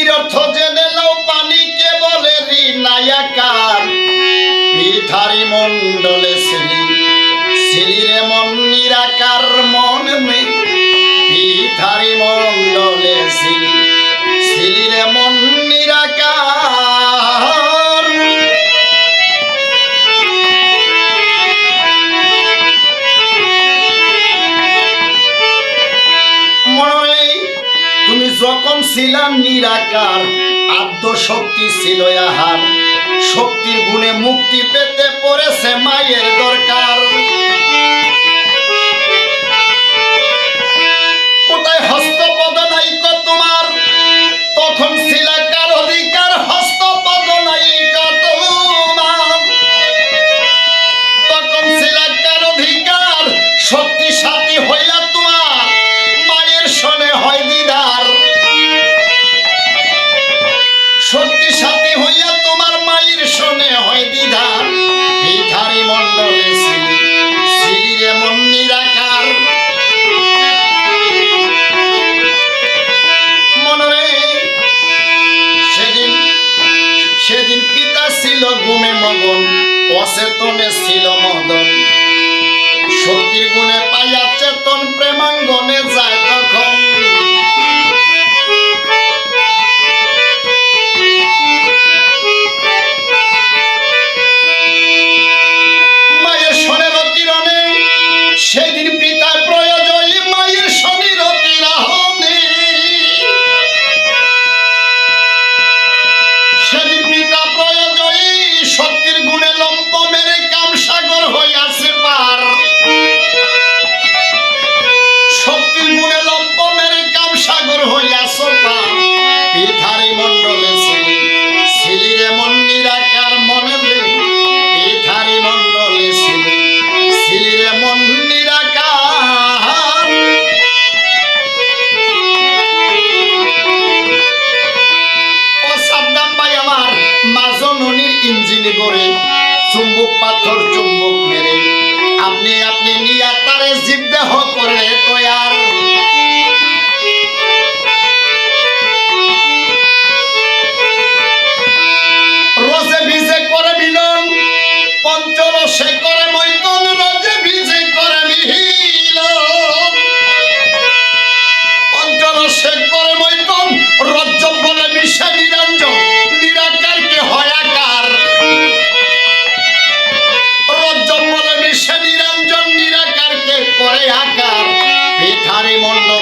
পানির অর্থ জেনে নাও, পানিকে বলে ঋণায়াকার। পৃথারি মণ্ডলে সিলি, সিলিরে মন নিরাকার মন নেই। পৃথারি মণ্ডলে সিলি, সিলিরে মন নিরাকার। মনে তুমি যখন ছিলা নিরাকার, আদ্য শক্তি ছিল আহার। শক্তির গুণে মুক্তি পেতে পড়েছে মায়ের দরকার। কোথায় হস্তপদ নাই তোমার, তখন ছিল কার অধিকার। হস্তপদ নাই তোমার, তখন ছিল কার অধিকার। শক্তি সাথী হইয়া তোমার মায়ের শোনে হয় দিদার। শক্তি সাথী হইয়া তোমার মায়ের শোনে হয় দিদার। পৃথারি মণ্ডলে সিলি, সিলিরে মন নিরাকার। মনে সেদিন, সেদিন পিতা ছিল ঘুমে মগন, অচেতনে ছিল মদন। শক্তির গুণে পাইয়া চেতন প্রেমাঙ্গনে যায় তখন। মায়ের শোনের অতিরণে সেদিন পিতার প্রয়োজনে, মায়ের শনির অতিরাহনে সেদিন পিতা প্রয়োজনে। শক্তির গুণে লম্ব মেরে কামসাগর হইয়াছে পার। শক্তির গুণে লম্ব মেরে কামসাগর হইয়াছে পার। পৃথারি মণ্ডলে সিলি, সিলিরে মন নিরাকার মনে রে। পৃথারি মণ্ডলে সিলি, সিলিরে মন নিরাকার। ও সাদ্দাম ভাই আমার, মা জননীর ইঞ্জিনে গড়ে চুম্বক পাথর চুম্বক মেরে আপনি আপনি নিয়া তারে জীবদেহ করে তৈয়ার। রোজে ভিজে করে মিলন, পঞ্চরসে করে মৈথুন। রোজে ভিজে করে মিলন, পঞ্চরসে করে মৈথুন। রজ্জ বলে মিশে নিরঞ্জন, নিরাকারকে হয় আকার। রজ্জ বলে মিশে নিরঞ্জন, নিরাকারকে করে আকার। পৃথারি মণ্ডলে